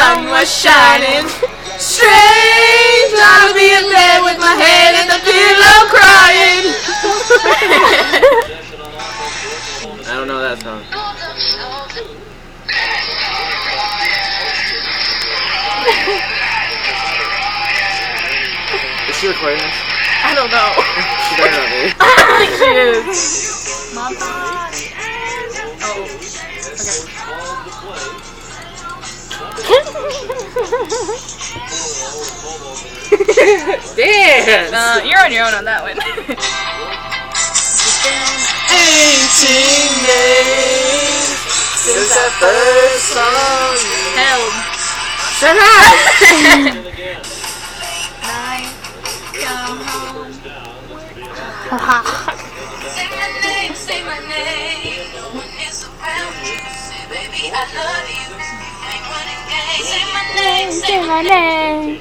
sun was shining. Strange, I'll be in bed with my head in the pillow crying. I don't know that song. Is she recording this? I don't know. She better not be. I don't think she is. Mom. Oh. Okay. Dance! You're on your own on that one. 18 days since that first song. Held. Shut up! Night, come home. Say my name. When it's around you, say baby I love you. Ain't running game. Say my name. Say my name.